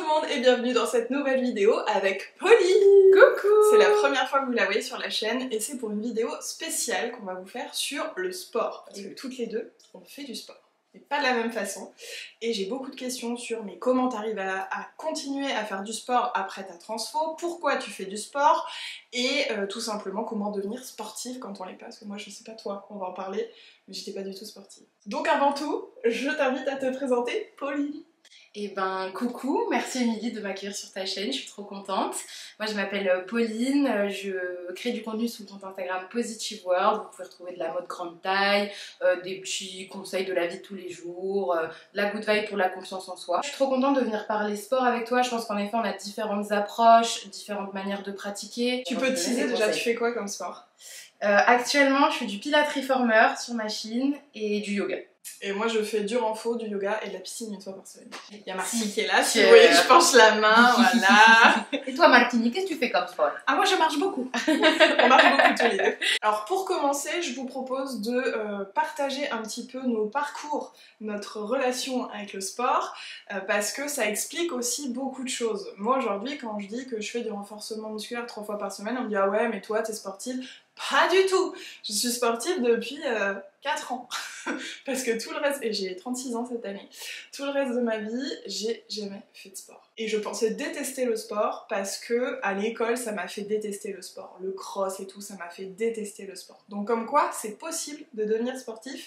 le monde et bienvenue dans cette nouvelle vidéo avec Pauline. Coucou. C'est la première fois que vous la voyez sur la chaîne et c'est pour une vidéo spéciale qu'on va vous faire sur le sport. Parce que toutes les deux, on fait du sport. Mais pas de la même façon. Et j'ai beaucoup de questions sur mais comment t'arrives à continuer à faire du sport après ta transfo, pourquoi tu fais du sport et tout simplement comment devenir sportive quand on l'est pas. Parce que moi je sais pas toi, on va en parler, mais j'étais pas du tout sportive. Donc avant tout, je t'invite à te présenter Pauline. Et ben coucou, merci Émilie de m'accueillir sur ta chaîne, je suis trop contente. Moi je m'appelle Pauline, je crée du contenu sur le compte Instagram Positive World. Vous pouvez retrouver de la mode grande taille, des petits conseils de la vie de tous les jours, de la good vibe pour la confiance en soi. Je suis trop contente de venir parler sport avec toi, je pense qu'en effet on a différentes approches, différentes manières de pratiquer. Tu peux te teaser déjà, tu fais quoi comme sport? Actuellement je fais du Pilates Reformer sur machine et du yoga. Et moi je fais du renfo, du yoga et de la piscine une fois par semaine. Il y a Martine qui est là, si vous voyez que je penche la main, voilà. Et toi Martini, qu'est-ce que tu fais comme sport? Ah moi je marche beaucoup. On marche beaucoup tous les deux. Alors pour commencer, je vous propose de partager un petit peu nos parcours, notre relation avec le sport, parce que ça explique aussi beaucoup de choses. Moi aujourd'hui quand je dis que je fais du renforcement musculaire 3 fois par semaine, on me dit ah ouais mais toi t'es sportive. Pas du tout. Je suis sportive depuis 4 ans. Parce que tout le reste, et j'ai 36 ans cette année, tout le reste de ma vie, j'ai jamais fait de sport. Et je pensais détester le sport parce que à l'école, ça m'a fait détester le sport. Le cross et tout, ça m'a fait détester le sport. Donc comme quoi, c'est possible de devenir sportive,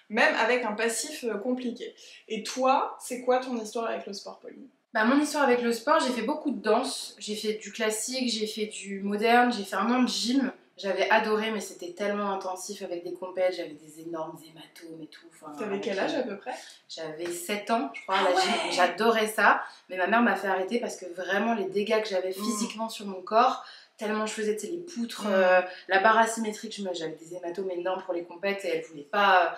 même avec un passif compliqué. Et toi, c'est quoi ton histoire avec le sport, Pauline ? Bah, mon histoire avec le sport, j'ai fait beaucoup de danse, j'ai fait du classique, j'ai fait du moderne, j'ai fait un an de gym. J'avais adoré, mais c'était tellement intensif avec des compètes, j'avais des énormes hématomes et tout. Enfin, t'avais quel âge à peu près? J'avais 7 ans, je crois, à la gym. J'adorais ça, mais ma mère m'a fait arrêter parce que vraiment les dégâts que j'avais physiquement sur mon corps, tellement je faisais les poutres, la barre asymétrique, j'avais des hématomes énormes pour les compètes et elle voulait pas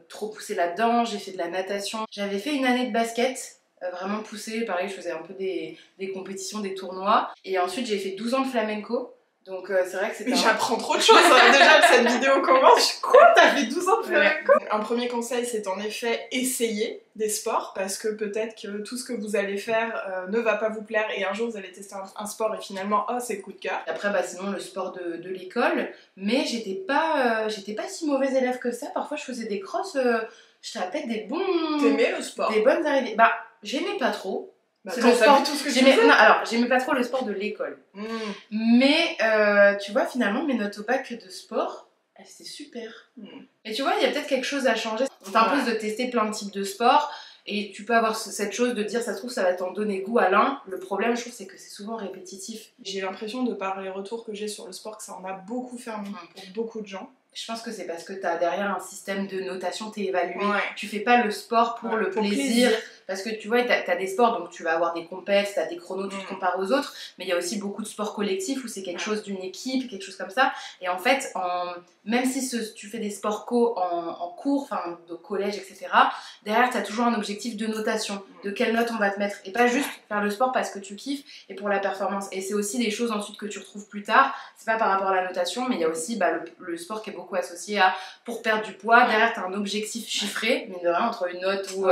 trop pousser là-dedans. J'ai fait de la natation, j'avais fait une année de basket. Vraiment poussée, pareil je faisais un peu des compétitions, des tournois et ensuite j'ai fait 12 ans de flamenco. Donc c'est vrai que c'était... Mais j'apprends trop de choses hein. Déjà que cette vidéo commence. Quoi? T'as fait 12 ans de flamenco? Un premier conseil, c'est en effet essayer des sports parce que peut-être que tout ce que vous allez faire ne va pas vous plaire et un jour vous allez tester un sport et finalement oh c'est le coup de cœur. Après bah sinon le sport de l'école, mais j'étais pas si mauvaise élève que ça. Parfois je faisais des crosses, je tapais des bons... T'aimais le sport? Des bonnes arrivées. Bah j'aimais pas trop. Bah, c'est le sport. Tout ce que j'aimais. Non, alors j'aimais pas trop le sport de l'école. Mais tu vois finalement mes notes au bac de sport, elles étaient super. Et tu vois il y a peut-être quelque chose à changer. On t'impose de tester plein de types de sports et tu peux avoir cette chose de dire ça se trouve ça va t'en donner goût à l'un. Le problème je trouve c'est que c'est souvent répétitif. J'ai l'impression de par les retours que j'ai sur le sport que ça en a beaucoup fermé pour beaucoup de gens. Je pense que c'est parce que tu as derrière un système de notation, tu es évalué. Tu fais pas le sport pour le plaisir. Parce que tu vois, tu as des sports, donc tu vas avoir des compètes, tu as des chronos, tu te compares aux autres. Mais il y a aussi beaucoup de sports collectifs où c'est quelque chose d'une équipe, quelque chose comme ça. Et en fait, même si tu fais des sports en cours, enfin de collège, etc., derrière, tu as toujours un objectif de notation. De quelle note on va te mettre. Et pas juste faire le sport parce que tu kiffes et pour la performance. Et c'est aussi des choses ensuite que tu retrouves plus tard. C'est pas par rapport à la notation, mais il y a aussi le sport qui est beaucoup associé à pour perdre du poids. Derrière, tu as un objectif chiffré, mine de rien, entre une note ou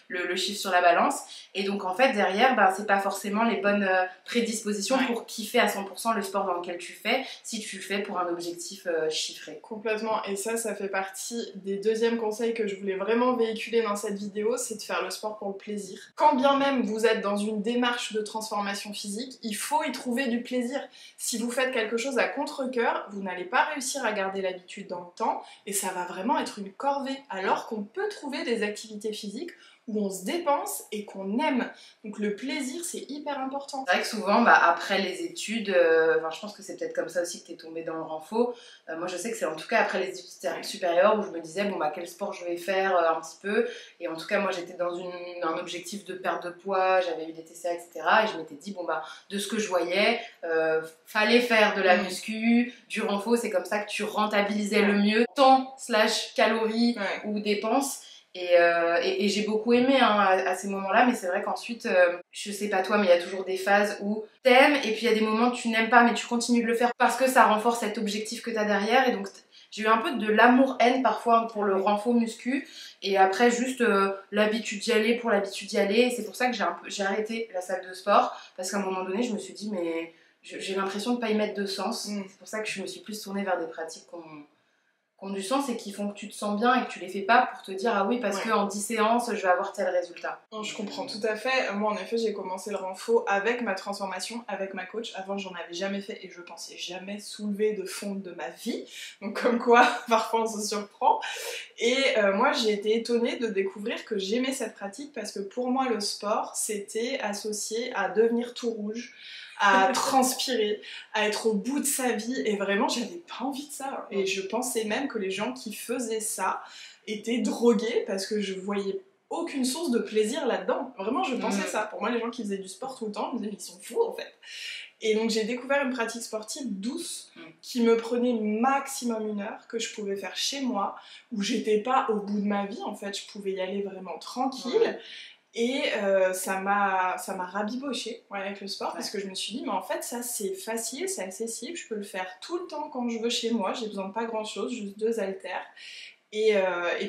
le chiffre sur la balance. Et donc, en fait, derrière, c'est pas forcément les bonnes prédispositions pour kiffer à 100% le sport dans lequel tu fais, si tu le fais pour un objectif chiffré. Complètement. Et ça fait partie des deuxièmes conseils que je voulais vraiment véhiculer dans cette vidéo, c'est de faire le sport pour le plaisir. Quand bien même vous êtes dans une démarche de transformation physique, il faut y trouver du plaisir. Si vous faites quelque chose à contre-cœur, vous n'allez pas réussir à garder l'habitude dans le temps et ça va vraiment être une corvée. Alors qu'on peut trouver des activités physiques où on se dépense et qu'on aime. Donc le plaisir, c'est hyper important. C'est vrai que souvent, après les études, je pense que c'est peut-être comme ça aussi que t'es tombée dans le renfo. Moi, je sais que c'est en tout cas après les études supérieures où je me disais, quel sport je vais faire un petit peu. Et en tout cas, moi, j'étais dans un objectif de perte de poids, j'avais eu des TCA, etc. Et je m'étais dit, de ce que je voyais, fallait faire de la muscu, du renfo, c'est comme ça que tu rentabilisais le mieux temps/calories ou dépenses. Et j'ai beaucoup aimé à ces moments-là, mais c'est vrai qu'ensuite, je sais pas toi, mais il y a toujours des phases où t'aimes, et puis il y a des moments où tu n'aimes pas, mais tu continues de le faire parce que ça renforce cet objectif que t'as derrière, et donc J'ai eu un peu de l'amour-haine parfois pour le renfort muscu, et après juste l'habitude d'y aller pour l'habitude d'y aller, et c'est pour ça que j'ai arrêté la salle de sport, parce qu'à un moment donné je me suis dit mais j'ai l'impression de pas y mettre de sens. C'est pour ça que je me suis plus tournée vers des pratiques qui ont du sens et qui font que tu te sens bien et que tu les fais pas pour te dire ah oui parce qu'en 10 séances je vais avoir tel résultat. Non, je comprends tout à fait. Moi en effet j'ai commencé le renfo avec ma transformation, avec ma coach. Avant j'en avais jamais fait et je pensais jamais soulever de fonte de ma vie. Donc comme quoi parfois on se surprend. Et moi j'ai été étonnée de découvrir que j'aimais cette pratique parce que pour moi le sport c'était associé à devenir tout rouge, à transpirer, à être au bout de sa vie, et vraiment j'avais pas envie de ça. Et je pensais même que les gens qui faisaient ça étaient drogués parce que je voyais aucune source de plaisir là-dedans. Vraiment je pensais ça. Pour moi les gens qui faisaient du sport tout le temps, je me disais ils sont fous en fait. Et donc j'ai découvert une pratique sportive douce qui me prenait maximum 1 heure, que je pouvais faire chez moi, où j'étais pas au bout de ma vie en fait, je pouvais y aller vraiment tranquille. Et ça m'a rabiboché avec le sport parce que je me suis dit mais en fait ça c'est facile, c'est accessible, je peux le faire tout le temps quand je veux chez moi, j'ai besoin de pas grand chose, juste 2 haltères. Et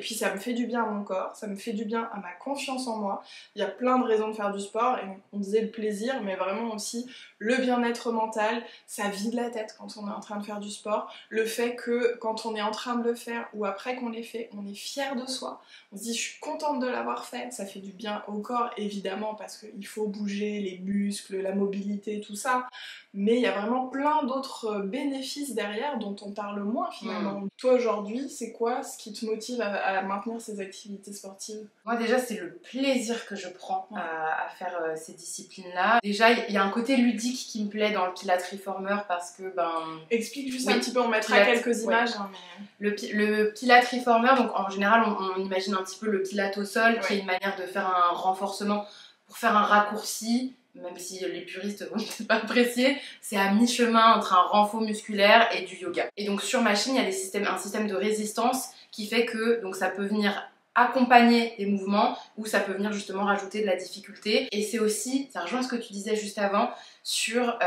puis ça me fait du bien à mon corps, ça me fait du bien à ma confiance en moi. Il y a plein de raisons de faire du sport, et on disait le plaisir, mais vraiment aussi le bien-être mental, ça vide la tête quand on est en train de faire du sport. Le fait que quand on est en train de le faire ou après qu'on l'ait fait, on est fier de soi. On se dit je suis contente de l'avoir fait, ça fait du bien au corps évidemment parce qu'il faut bouger les muscles, la mobilité, tout ça. Mais il y a vraiment plein d'autres bénéfices derrière dont on parle moins finalement. Toi aujourd'hui, c'est quoi ce qui te motive à maintenir ces activités sportives? Moi déjà c'est le plaisir que je prends à faire ces disciplines-là. Déjà il y a un côté ludique qui me plaît dans le Pilates Reformer parce que Explique juste un petit peu, on mettra quelques images. Hein, mais... Le Pilates Reformer, donc en général on imagine un petit peu le Pilates au sol qui est une manière de faire un renforcement pour faire un raccourci. Même si les puristes vont peut-être pas apprécier, c'est à mi-chemin entre un renfort musculaire et du yoga. Et donc sur machine, il y a un système de résistance qui fait que donc ça peut venir accompagner des mouvements ou ça peut venir justement rajouter de la difficulté. Et c'est aussi, ça rejoint ce que tu disais juste avant, sur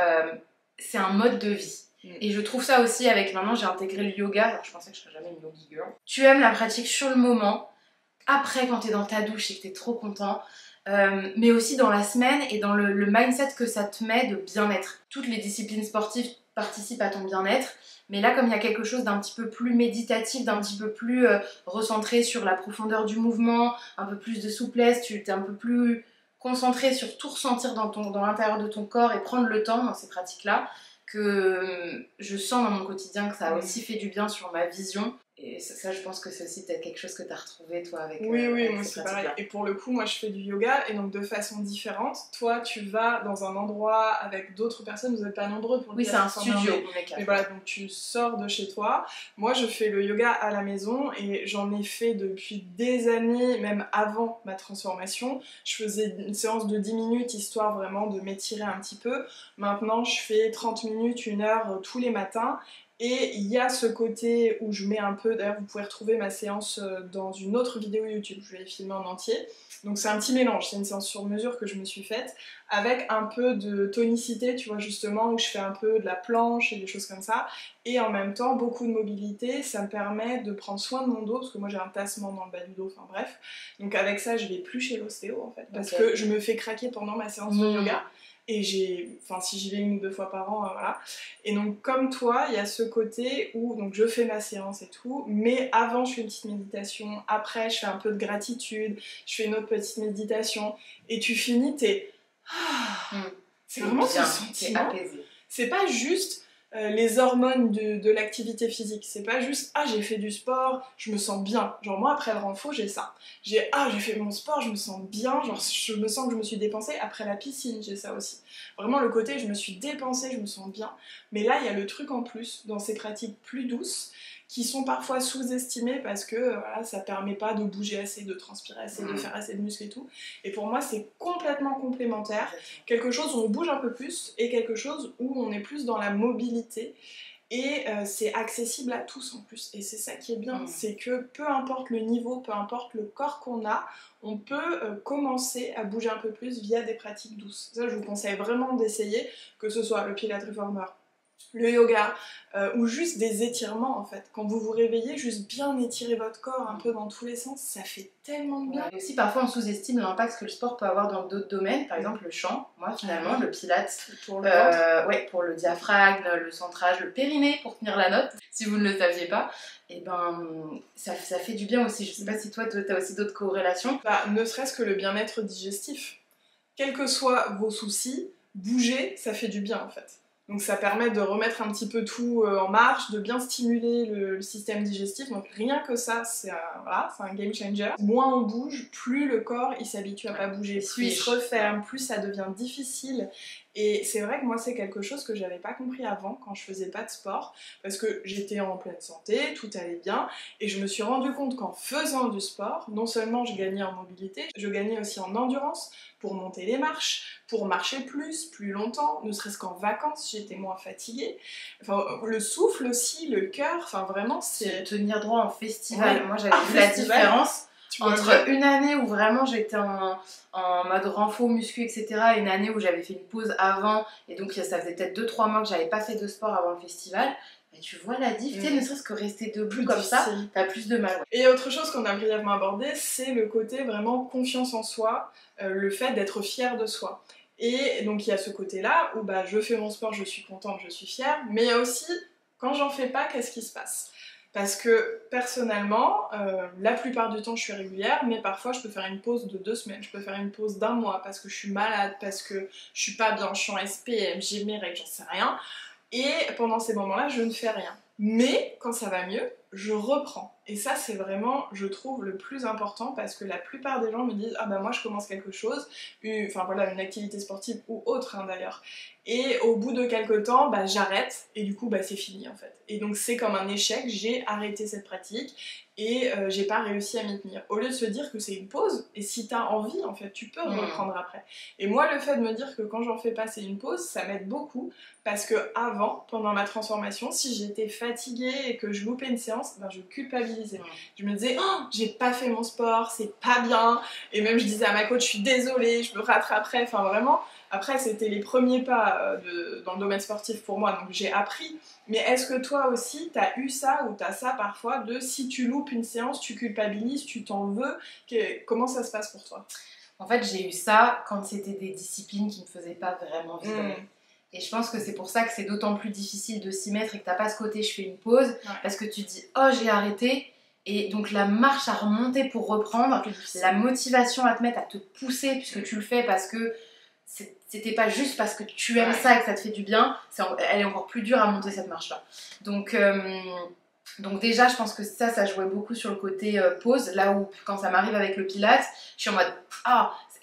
c'est un mode de vie. Et je trouve ça aussi avec, maintenant j'ai intégré le yoga, alors je pensais que je serais jamais une yogi girl. Tu aimes la pratique sur le moment, après quand t'es dans ta douche et que t'es trop content, mais aussi dans la semaine et dans le mindset que ça te met de bien-être. Toutes les disciplines sportives participent à ton bien-être, mais là comme il y a quelque chose d'un petit peu plus méditatif, d'un petit peu plus recentré sur la profondeur du mouvement, un peu plus de souplesse, tu es un peu plus concentré sur tout ressentir dans l'intérieur de ton corps et prendre le temps dans ces pratiques-là, que je sens dans mon quotidien que ça a aussi fait du bien sur ma vision. Et ça, je pense que c'est aussi peut-être quelque chose que tu as retrouvé toi avec Oui, avec moi ces c'est pareil. pratiques-là. Et pour le coup, moi je fais du yoga et donc de façon différente. Toi, tu vas dans un endroit avec d'autres personnes, vous n'êtes pas nombreux pour le Oui, c'est un studio. Mais voilà, donc tu sors de chez toi. Moi, je fais le yoga à la maison et j'en ai fait depuis des années, même avant ma transformation. Je faisais une séance de 10 minutes histoire vraiment de m'étirer un petit peu. Maintenant, je fais 30 minutes, 1 heure tous les matins. Et il y a ce côté où je mets un peu, d'ailleurs vous pouvez retrouver ma séance dans une autre vidéo YouTube, je vais les filmer en entier. Donc c'est un petit mélange, c'est une séance sur mesure que je me suis faite, avec un peu de tonicité, tu vois justement, où je fais un peu de la planche et des choses comme ça. Et en même temps, beaucoup de mobilité, ça me permet de prendre soin de mon dos, parce que moi j'ai un tassement dans le bas du dos, enfin bref. Donc avec ça, je vais plus chez l'ostéo en fait, parce que je me fais craquer pendant ma séance de yoga. Et si j'y vais 1 ou 2 fois par an, voilà. Et donc comme toi, il y a ce côté où donc je fais ma séance et tout, mais avant je fais une petite méditation, après je fais un peu de gratitude, je fais une autre petite méditation, et tu finis, c'est vraiment ce sentiment. C'est pas juste les hormones de l'activité physique, c'est pas juste j'ai fait du sport, je me sens bien. Genre moi après le renfo j'ai ça. J'ai fait mon sport, je me sens bien, genre je me sens que je me suis dépensée. Après la piscine j'ai ça aussi. Vraiment le côté je me suis dépensée, je me sens bien. Mais là il y a le truc en plus dans ces pratiques plus douces qui sont parfois sous-estimées parce que voilà, ça permet pas de bouger assez, de transpirer assez, de faire assez de muscles et tout. Et pour moi c'est complètement complémentaire. Quelque chose où on bouge un peu plus et quelque chose où on est plus dans la mobilité. Et c'est accessible à tous en plus. Et c'est ça qui est bien, c'est que peu importe le niveau, peu importe le corps qu'on a, on peut commencer à bouger un peu plus via des pratiques douces. Ça je vous conseille vraiment d'essayer, que ce soit le Pilates Reformer le yoga, ou juste des étirements en fait. Quand vous vous réveillez, juste bien étirer votre corps un peu dans tous les sens, ça fait tellement de bien. Et aussi parfois on sous-estime l'impact que le sport peut avoir dans d'autres domaines, par exemple le chant, moi finalement, le pilates, pour le ventre. Ouais, pour le diaphragme, le centrage, le périnée pour tenir la note, si vous ne le saviez pas, et ben ça fait du bien aussi. Je sais pas si toi t'as aussi d'autres corrélations. Ne serait-ce que le bien-être digestif. Quels que soient vos soucis, bouger, ça fait du bien en fait. Donc ça permet de remettre un petit peu tout en marche, de bien stimuler le système digestif. Donc rien que ça, c'est un game changer. Moins on bouge, plus le corps il s'habitue à pas bouger, plus il se referme, plus ça devient difficile. Et c'est vrai que moi c'est quelque chose que j'avais pas compris avant quand je faisais pas de sport, parce que j'étais en pleine santé, tout allait bien, et je me suis rendu compte qu'en faisant du sport, non seulement je gagnais en mobilité, je gagnais aussi en endurance, pour monter les marches, pour marcher plus longtemps, ne serait-ce qu'en vacances, j'étais moins fatiguée. Enfin, le souffle aussi, le cœur, enfin vraiment c'est... Tenir droit en festival, ouais. Moi j'avais vu la différence entre une une année où vraiment j'étais en mode renfo, muscu, etc. et une année où j'avais fait une pause avant, et donc ça faisait peut-être 2-3 mois que j'avais pas fait de sport avant le festival. Et tu vois la diff, ne serait-ce que rester debout comme ça, t'as plus de mal. Et autre chose qu'on a brièvement abordé, c'est le côté vraiment confiance en soi, le fait d'être fier de soi. Et donc il y a ce côté-là où je fais mon sport, je suis contente, je suis fière, mais il y a aussi, quand j'en fais pas, qu'est-ce qui se passe ? Parce que personnellement, la plupart du temps je suis régulière, mais parfois je peux faire une pause de 2 semaines, je peux faire une pause d'1 mois parce que je suis malade, parce que je suis pas bien, je suis en SPM, j'ai mes règles, j'en sais rien. Et pendant ces moments-là, je ne fais rien. Mais quand ça va mieux, je reprends. Et ça, c'est vraiment, je trouve, le plus important parce que la plupart des gens me disent « Ah moi je commence quelque chose, une activité sportive ou autre d'ailleurs. Et au bout de quelques temps, j'arrête et du coup c'est fini en fait. Et donc c'est comme un échec, j'ai arrêté cette pratique et j'ai pas réussi à m'y tenir. Au lieu de se dire que c'est une pause, et si t'as envie en fait, tu peux reprendre après. Et moi le fait de me dire que quand j'en fais pas c'est une pause, ça m'aide beaucoup parce que avant, pendant ma transformation, si j'étais fatiguée et que je loupais une séance, je culpabilisais. Je me disais oh, j'ai pas fait mon sport, c'est pas bien, et même je disais à ma coach je suis désolée, je me rattraperai, enfin vraiment. Après, c'était les premiers pas dans le domaine sportif pour moi, donc j'ai appris. Mais est-ce que toi aussi, t'as eu ça ou t'as ça parfois de si tu loupes une séance, tu culpabilises, tu t'en veux, comment ça se passe pour toi ? En fait, j'ai eu ça quand c'était des disciplines qui me faisaient pas vraiment vibrer. Et je pense que c'est pour ça que c'est d'autant plus difficile de s'y mettre et que t'as pas ce côté je fais une pause, parce que tu te dis oh j'ai arrêté. Et donc la marche à remonter pour reprendre, la motivation à te mettre, à te pousser puisque tu le fais parce que c'était pas juste parce que tu aimes ça et que ça te fait du bien, elle est encore plus dure à monter cette marche là. Donc déjà je pense que ça jouait beaucoup sur le côté pause, là où quand ça m'arrive avec le pilates, je suis en mode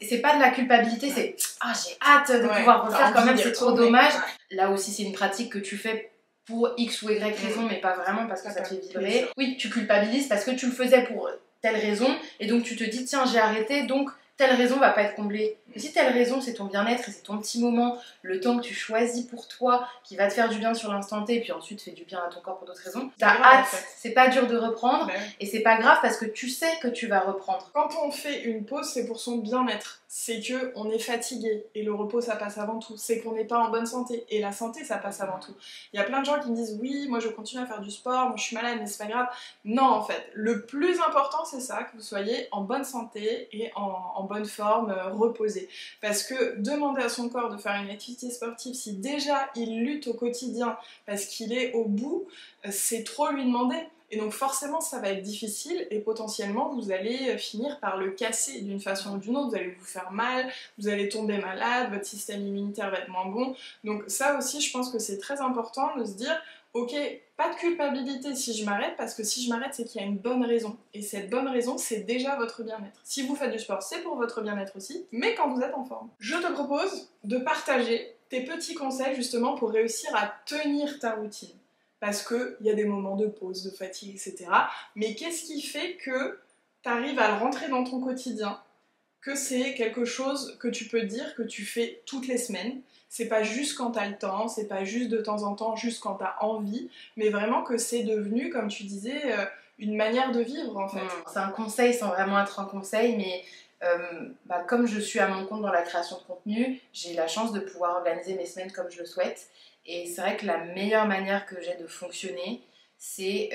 c'est pas de la culpabilité, c'est j'ai hâte de pouvoir refaire quand même, c'est trop dommage. Là aussi c'est une pratique que tu fais pour X ou Y raison, mais pas vraiment parce que ça te fait vibrer. Oui, tu culpabilises parce que tu le faisais pour telle raison, et donc tu te dis tiens j'ai arrêté, donc telle raison va pas être comblée. Mais si telle raison c'est ton bien-être et c'est ton petit moment, le temps que tu choisis pour toi, qui va te faire du bien sur l'instant T, et puis ensuite fait du bien à ton corps pour d'autres raisons, t'as hâte, c'est pas dur de reprendre, et c'est pas grave parce que tu sais que tu vas reprendre. Quand on fait une pause, c'est pour son bien-être. C'est qu'on est fatigué, et le repos ça passe avant tout. C'est qu'on n'est pas en bonne santé, et la santé ça passe avant tout. Il y a plein de gens qui me disent oui, moi je continue à faire du sport, moi je suis malade mais c'est pas grave. Non en fait, le plus important c'est ça, que vous soyez en bonne santé et en bonne forme, reposé. Parce que demander à son corps de faire une activité sportive, si déjà il lutte au quotidien parce qu'il est au bout, c'est trop lui demander. Et donc forcément ça va être difficile et potentiellement vous allez finir par le casser d'une façon ou d'une autre, vous allez vous faire mal, vous allez tomber malade, votre système immunitaire va être moins bon. Donc ça aussi je pense que c'est très important de se dire ok, pas de culpabilité si je m'arrête, parce que si je m'arrête c'est qu'il y a une bonne raison. Et cette bonne raison c'est déjà votre bien-être. Si vous faites du sport c'est pour votre bien-être aussi, mais quand vous êtes en forme. Je te propose de partager tes petits conseils justement pour réussir à tenir ta routine. Parce qu'il y a des moments de pause, de fatigue, etc. Mais qu'est-ce qui fait que tu arrives à le rentrer dans ton quotidien, que c'est quelque chose que tu peux dire que tu fais toutes les semaines. C'est pas juste quand t'as le temps, c'est pas juste de temps en temps, juste quand t'as envie, mais vraiment que c'est devenu, comme tu disais, une manière de vivre en fait. C'est un conseil sans vraiment être un conseil, mais Comme je suis à mon compte dans la création de contenu, j'ai la chance de pouvoir organiser mes semaines comme je le souhaite. Et c'est vrai que la meilleure manière que j'ai de fonctionner, c'est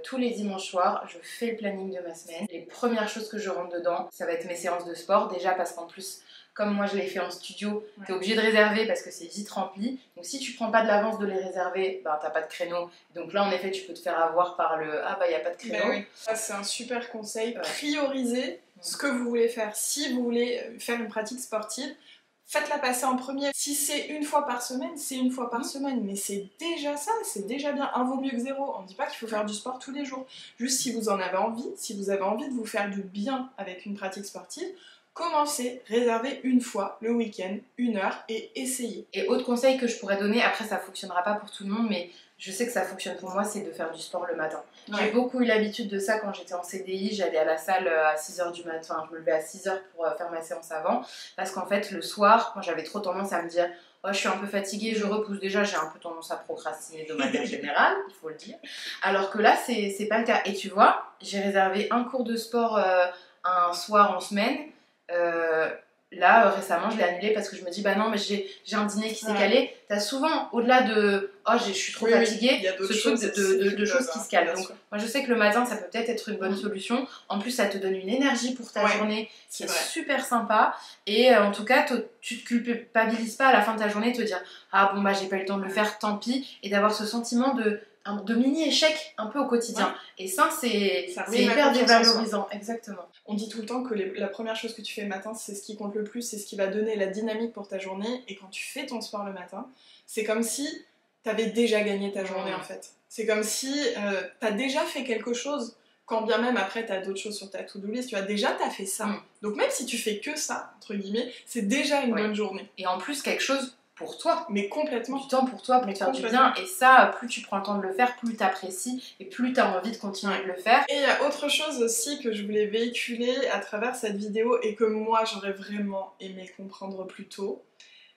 tous les dimanches soirs, je fais le planning de ma semaine. Les premières choses que je rentre dedans, ça va être mes séances de sport. Déjà parce qu'en plus, comme moi je l'ai fait en studio, t'es obligé de réserver parce que c'est vite rempli. Donc si tu prends pas de l'avance de les réserver, t'as pas de créneau. Donc là en effet tu peux te faire avoir par le « ah y a pas de créneau ». Oui. Ça c'est un super conseil. Priorisez ce que vous voulez faire. Si vous voulez faire une pratique sportive, faites-la passer en premier. Si c'est une fois par semaine, c'est une fois par semaine. Mais c'est déjà ça, c'est déjà bien. Un vaut mieux que zéro. On ne dit pas qu'il faut faire du sport tous les jours. Juste si vous en avez envie, si vous avez envie de vous faire du bien avec une pratique sportive, commencez, réservez une fois le week-end, 1 heure et essayez. Et autre conseil que je pourrais donner, après ça fonctionnera pas pour tout le monde, mais je sais que ça fonctionne pour moi, c'est de faire du sport le matin. J'ai beaucoup eu l'habitude de ça quand j'étais en CDI, j'allais à la salle à 6h du matin, je me levais à 6h pour faire ma séance avant, parce qu'en fait le soir, quand j'avais trop tendance à me dire oh, je suis un peu fatiguée, je repousse, déjà j'ai un peu tendance à procrastiner de manière générale, il faut le dire, alors que là c'est pas le cas. Et tu vois, j'ai réservé un cours de sport un soir en semaine. Là récemment je l'ai annulé parce que je me dis non mais j'ai un dîner qui s'est calé. T'as souvent au-delà de oh je suis trop fatiguée, ce truc de choses qui se calent. Donc moi je sais que le matin ça peut peut-être être une bonne solution. En plus ça te donne une énergie pour ta journée qui est super sympa. Et en tout cas tu te culpabilises pas à la fin de ta journée de te dire ah bon j'ai pas eu le temps de le faire, tant pis, et d'avoir ce sentiment de mini-échec un peu au quotidien. Et ça c'est hyper dévalorisant. Exactement. On dit tout le temps que la première chose que tu fais le matin, c'est ce qui compte le plus, c'est ce qui va donner la dynamique pour ta journée. Et quand tu fais ton sport le matin, c'est comme si t'avais déjà gagné ta journée en fait. C'est comme si t'as déjà fait quelque chose, quand bien même après t'as d'autres choses sur ta to-do list, tu as déjà t'as fait ça. Donc même si tu fais que ça, entre guillemets, c'est déjà une bonne journée. Et en plus quelque chose pour toi. Mais complètement. Du temps pour toi, pour te faire du bien. Et ça, plus tu prends le temps de le faire, plus t'apprécies et plus t'as envie de continuer de le faire. Et il y a autre chose aussi que je voulais véhiculer à travers cette vidéo et que moi j'aurais vraiment aimé comprendre plus tôt,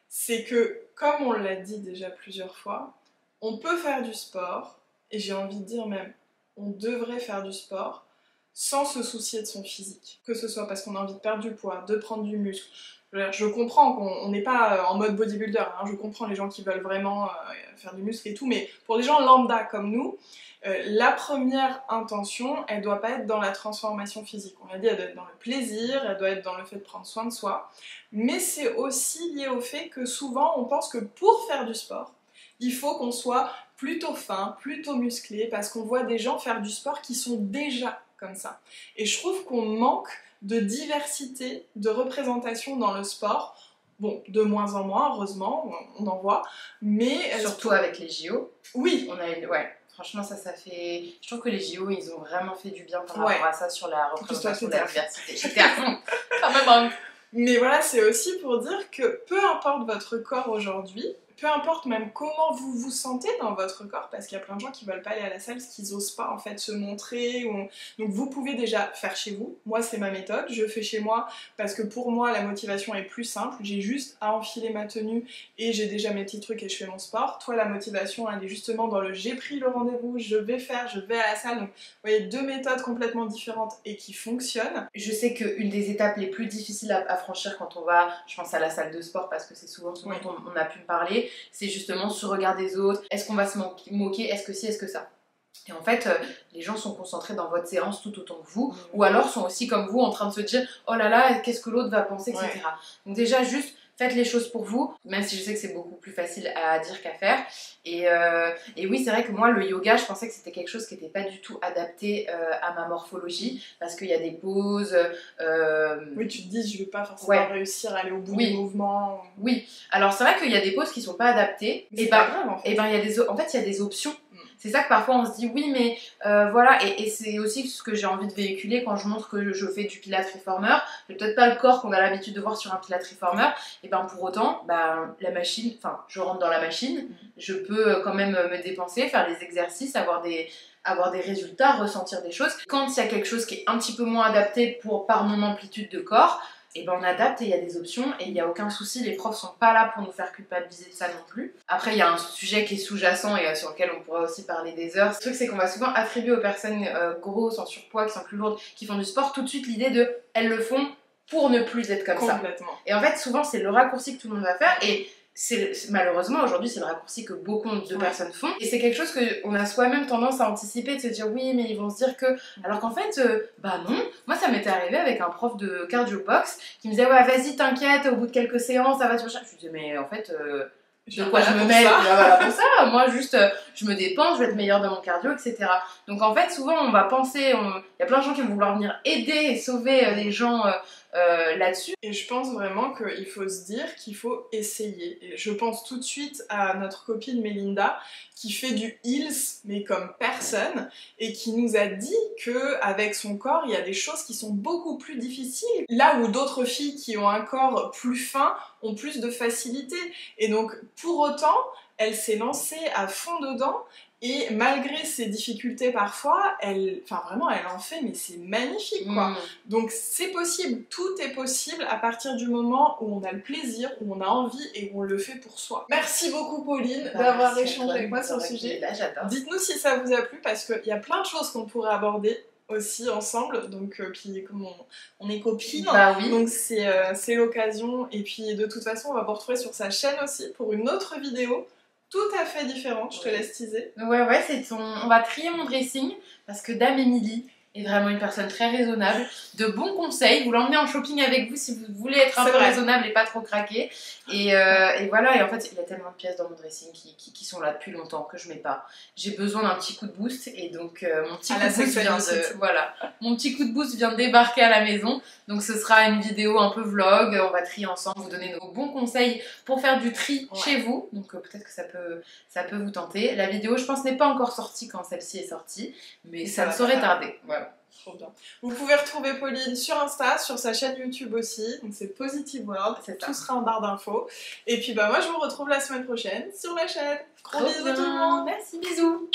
c'est que, comme on l'a dit déjà plusieurs fois, on peut faire du sport, et j'ai envie de dire même, on devrait faire du sport sans se soucier de son physique. Que ce soit parce qu'on a envie de perdre du poids, de prendre du muscle. Je comprends qu'on n'est pas en mode bodybuilder, hein, je comprends les gens qui veulent vraiment faire du muscle et tout, mais pour les gens lambda comme nous, la première intention, elle doit pas être dans la transformation physique. On l'a dit, elle doit être dans le plaisir, elle doit être dans le fait de prendre soin de soi, mais c'est aussi lié au fait que souvent on pense que pour faire du sport, il faut qu'on soit plutôt fin, plutôt musclé, parce qu'on voit des gens faire du sport qui sont déjà comme ça. Et je trouve qu'on manque de diversité, de représentation dans le sport. Bon, de moins en moins, heureusement, on en voit, mais... Surtout avec les JO. Oui. Franchement, ça fait... Je trouve que les JO, ils ont vraiment fait du bien par rapport à ça sur la représentation de la diversité. J'étais à fond. Quand même. Mais voilà, c'est aussi pour dire que peu importe votre corps aujourd'hui, peu importe même comment vous vous sentez dans votre corps, parce qu'il y a plein de gens qui veulent pas aller à la salle parce qu'ils osent pas en fait se montrer. Donc vous pouvez déjà faire chez vous. Moi c'est ma méthode, je fais chez moi parce que pour moi la motivation est plus simple. J'ai juste à enfiler ma tenue et j'ai déjà mes petits trucs et je fais mon sport. Toi la motivation elle est justement dans le j'ai pris le rendez-vous, je vais à la salle. Donc vous voyez, 2 méthodes complètement différentes et qui fonctionnent. Je sais qu'une des étapes les plus difficiles à franchir quand on va, je pense à la salle de sport parce que c'est souvent ce dont on a pu me parler, c'est justement ce regard des autres. Est-ce qu'on va se moquer? Est-ce que si? Est-ce que ça? Et en fait, les gens sont concentrés dans votre séance tout autant que vous, ou alors sont aussi comme vous en train de se dire oh là là, qu'est-ce que l'autre va penser, etc. Donc déjà, juste faites les choses pour vous, même si je sais que c'est beaucoup plus facile à dire qu'à faire. Et oui, c'est vrai que moi, le yoga, je pensais que c'était quelque chose qui n'était pas du tout adapté à ma morphologie, parce qu'il y a des poses... Oui, tu te dis, je vais pas forcément réussir à aller au bout du mouvement. Oui, alors c'est vrai qu'il y a des poses qui sont pas adaptées. Mais c'est pas grave, en fait. Et ben, il y a des options. C'est ça que parfois on se dit oui mais voilà, et c'est aussi ce que j'ai envie de véhiculer quand je montre que je fais du Pilates Reformer. J'ai peut-être pas le corps qu'on a l'habitude de voir sur un Pilates Reformer, et ben pour autant la machine, enfin je rentre dans la machine, je peux quand même me dépenser, faire les exercices, avoir des résultats, ressentir des choses. Quand il y a quelque chose qui est un petit peu moins adapté par mon amplitude de corps, et ben on adapte et il y a des options et il n'y a aucun souci, les profs sont pas là pour nous faire culpabiliser de ça non plus. Après il y a un sujet qui est sous-jacent et sur lequel on pourrait aussi parler des heures. Le truc c'est qu'on va souvent attribuer aux personnes grosses, en surpoids, qui sont plus lourdes, qui font du sport, tout de suite l'idée de elles le font pour ne plus être comme ça. Complètement. Et en fait, souvent, c'est le raccourci que tout le monde va faire. Et malheureusement, aujourd'hui, c'est le raccourci que beaucoup de personnes font. Et c'est quelque chose qu'on a soi-même tendance à anticiper, de se dire oui, mais ils vont se dire que. Alors qu'en fait, bah non. Moi, ça m'était arrivé avec un prof de cardio box qui me disait ouais, vas-y, t'inquiète, au bout de quelques séances, ça va, tu vois. Je lui disais, mais en fait. De quoi je me mets voilà, pour ça. Moi, juste, je me dépense, je vais être meilleure dans mon cardio, etc. Donc, en fait, souvent, on va penser, il y a plein de gens qui vont vouloir venir aider et sauver les gens là-dessus. Et je pense vraiment qu'il faut se dire qu'il faut essayer. Et je pense tout de suite à notre copine Mélinda qui fait du heels, mais comme personne, et qui nous a dit qu'avec son corps, il y a des choses qui sont beaucoup plus difficiles. Là où d'autres filles qui ont un corps plus fin ont plus de facilité. Et donc, pour autant, elle s'est lancée à fond dedans. Et malgré ses difficultés parfois, elle en fait, mais c'est magnifique quoi. Donc c'est possible, tout est possible à partir du moment où on a le plaisir, où on a envie et où on le fait pour soi. Merci beaucoup Pauline d'avoir échangé avec moi sur le sujet. Dites-nous si ça vous a plu parce qu'il y a plein de choses qu'on pourrait aborder aussi ensemble, donc puis comme on est copines, oui. Donc c'est l'occasion. Et puis de toute façon on va vous retrouver sur sa chaîne aussi pour une autre vidéo tout à fait différente, je te laisse teaser. Ouais, on va trier mon dressing parce que Dame Émilie est vraiment une personne très raisonnable, de bons conseils, vous l'emmenez en shopping avec vous si vous voulez être un peu raisonnable et pas trop craquer. Et voilà, et en fait il y a tellement de pièces dans mon dressing qui sont là depuis longtemps que je mets pas. J'ai besoin d'un petit coup de boost et donc mon petit coup de boost vient de débarquer à la maison. Donc ce sera une vidéo un peu vlog, on va trier ensemble, vous donner nos bons conseils pour faire du tri chez vous. Donc peut-être que ça peut vous tenter. La vidéo je pense n'est pas encore sortie quand celle-ci est sortie, mais ça ne saurait tarder. Voilà. Trop bien. Vous pouvez retrouver Pauline sur Insta, sur sa chaîne YouTube aussi, donc c'est Positive World, tout sera en barre d'infos. Et puis bah moi je vous retrouve la semaine prochaine sur la chaîne. Gros bisous tout le monde. Merci, bisous.